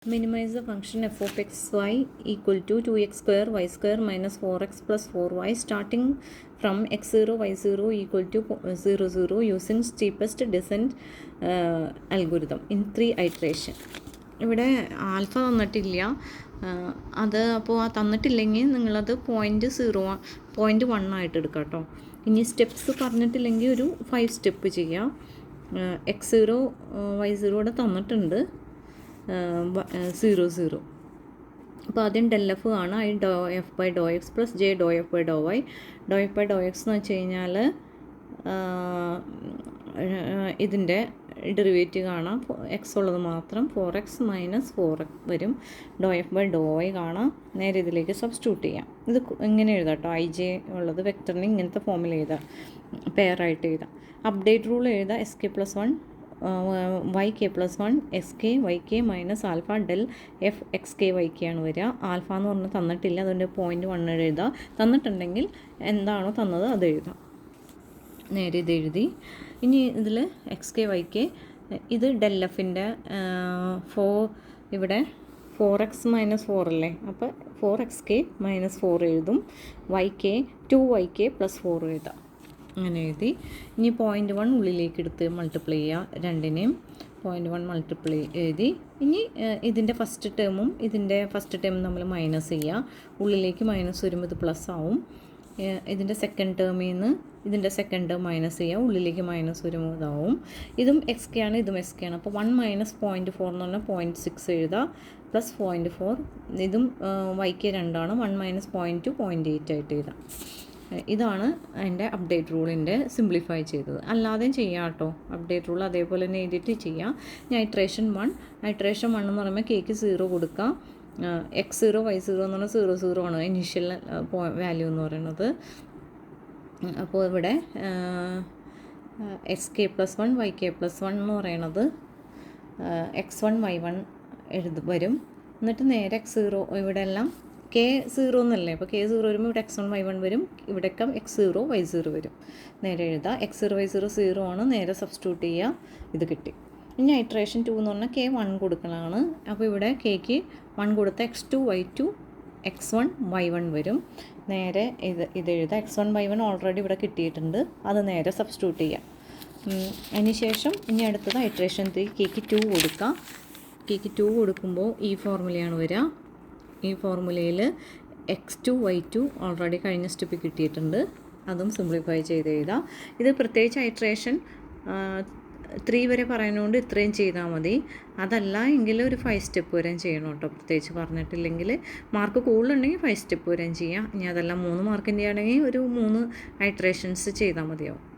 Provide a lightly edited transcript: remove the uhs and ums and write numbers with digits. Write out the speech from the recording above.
Minimize the function f of xy equal to 2x square y square minus 4x plus 4y starting from x0 y0 equal to 0 0 using steepest descent algorithm in 3 iteration. ഇവിടെ alpha തന്നിട്ടില്ല, അത് അപ്പോൾ ആ തന്നിട്ടില്ലെങ്കിൽ നിങ്ങളത് 0.1 ആയിട്ട് എടുക്കാം കേട്ടോ. ഇനി സ്റ്റെപ്സ് പറഞ്ഞിട്ടില്ലെങ്കിൽ ഒരു 5 സ്റ്റെപ്പ് ചെയ്യാം. x0 y0 ഇവിടെ തന്നിട്ടുണ്ട് 0 0. അപ്പോൾ ആദ്യം ഡെൽ എഫ് ആണ് I doh F by doh X plus J doh F by doh Y. Doh F by doh X എന്ന് വെച്ച് കഴിഞ്ഞാൽ ഇതിൻ്റെ ഡെറിവേറ്റീവ് കാണാം, എക്സ് ഉള്ളത് മാത്രം 4x മൈനസ് 4x വരും. ഡോ എഫ് ബൈ ഡോ വൈ കാണാം, നേരെ ഇതിലേക്ക് സബ്സ്റ്റിറ്റ്യൂട്ട് ചെയ്യാം. ഇത് ഇങ്ങനെ എഴുതാം കേട്ടോ, ഐ ജെ ഉള്ളത് വെക്ടറിന് ഇങ്ങനത്തെ ഫോമിൽ എഴുതാം, പെയറായിട്ട് എഴുതാം. അപ്ഡേറ്റ് റൂൾ എഴുതാം, S K plus 1 Y K plus 1 S K Y K minus alpha del F X K Y K ആണ് വരിക. ആൽഫ എന്ന് പറഞ്ഞാൽ തന്നിട്ടില്ല, അതുകൊണ്ട് 0.1 എഴുതാം. തന്നിട്ടുണ്ടെങ്കിൽ എന്താണോ തന്നത് അത് എഴുതാം. നേരെ ഇത് എഴുതി. ഇനി ഇതിൽ എക്സ് കെ വൈ കെ, ഇത് ഡെൽ എഫിൻ്റെ ഇവിടെ 4x മൈനസ് 4 അല്ലേ, അപ്പോൾ 4xk മൈനസ് 4 എഴുതും. വൈ കെ 2yk പ്ലസ് 4 എഴുതാം. അങ്ങനെ എഴുതി. ഇനി 0.1 ഉള്ളിലേക്ക് എടുത്ത് മൾട്ടിപ്ലൈ ചെയ്യുക, രണ്ടിനെയും 0.1 മൾട്ടിപ്ലൈ എഴുതി. ഇനി ഇതിൻ്റെ ഫസ്റ്റ് ടേമും ഇതിൻ്റെ ഫസ്റ്റ് ടേമും നമ്മൾ മൈനസ് ചെയ്യുക. ഉള്ളിലേക്ക് മൈനസ് വരുമ്പോൾ ഇത് പ്ലസ് ആവും. ഇതിൻ്റെ സെക്കൻഡ് ടേമിൽ നിന്ന് ഇതിൻ്റെ സെക്കൻഡ് ടേം മൈനസ് ചെയ്യുക, ഉള്ളിലേക്ക് മൈനസ് വരുമ്പോൾ ഇതാവും. ഇതും എക്സ് കെ ആണ്, ഇതും എസ് കെ ആണ്. അപ്പോൾ 1 മൈനസ് 0.4 എന്ന് പറഞ്ഞാൽ 0.6 എഴുതുക, പ്ലസ് 0.4. ഇതും വൈ കെ 2 ആണ്, 1 മൈനസ് 0.2 0.8 ആയിട്ട് എഴുതാം. ഇതാണ് അതിൻ്റെ അപ്ഡേറ്റ് റൂളിൻ്റെ സിംപ്ലിഫൈ ചെയ്തത്. അല്ലാതെയും ചെയ്യാം കേട്ടോ, അപ്ഡേറ്റ് റൂൾ അതേപോലെ തന്നെ എഴുതിയിട്ട് ചെയ്യാം. ഇനി ഐട്രേഷൻ 1 എന്ന് പറയുമ്പോൾ കേക്ക് 0 കൊടുക്കാം. x0 y0 എന്ന് പറഞ്ഞാൽ 0 0 ആണ് ഇനീഷ്യൽ വാല്യൂ എന്ന് പറയുന്നത്. അപ്പോൾ ഇവിടെ X K plus 1 Y K plus 1 എന്ന് പറയുന്നത് x1 y1 വരും. എന്നിട്ട് നേരെ x0 ഇവിടെ എല്ലാം കെ 0 എന്നല്ലേ, അപ്പോൾ കെ 0 വരുമ്പോൾ ഇവിടെ x1 y1 വരും, ഇവിടെയൊക്കെ x0 y0 വരും. നേരെ എഴുതാം. x0 y0 0 ആണ്, നേരെ സബ്സ്റ്റിറ്റ്യൂട്ട് ചെയ്യുക, ഇത് കിട്ടി. ഇനി ഐട്രേഷൻ 2 എന്ന് പറഞ്ഞാൽ കെ 1 കൊടുക്കലാണ്. അപ്പോൾ ഇവിടെ കെക്ക് 1 കൊടുത്ത x2 y2 x1 y1 വരും. നേരെ ഇത് എഴുതാം. x1 y1 ഓൾറെഡി ഇവിടെ കിട്ടിയിട്ടുണ്ട്, അത് നേരെ സബ്സ്റ്റിറ്റ്യൂട്ട് ചെയ്യാം. അതിന് ശേഷം ഇനി അടുത്തത് ഐട്രേഷൻ 3 കേക്ക് 2 കൊടുക്കാം. കേക്ക് 2 കൊടുക്കുമ്പോൾ ഈ ഫോർമുലയാണ് വരിക. ഈ ഫോർമുലയിൽ x2 y2 ഓൾറെഡി കഴിഞ്ഞ സ്റ്റെപ്പ് കിട്ടിയിട്ടുണ്ട്, അതും സിംപ്ലിഫൈ ചെയ്ത് എഴുതാം. ഇത് പ്രത്യേകിച്ച് ഐട്രേഷൻ 3 വരെ പറയുന്നതുകൊണ്ട് ഇത്രയും ചെയ്താൽ മതി. അതല്ല എങ്കിൽ ഒരു 5 സ്റ്റെപ്പ് വരെയും ചെയ്യണം കേട്ടോ, പ്രത്യേകിച്ച് പറഞ്ഞിട്ടില്ലെങ്കിൽ. മാർക്ക് കൂടുതലുണ്ടെങ്കിൽ 5 സ്റ്റെപ്പ് വരെയും ചെയ്യാം. ഇനി അതെല്ലാം 3 മാർക്കിൻ്റെ ആണെങ്കിൽ ഒരു 3 ഐട്രേഷൻസ് ചെയ്താൽ മതിയാവും.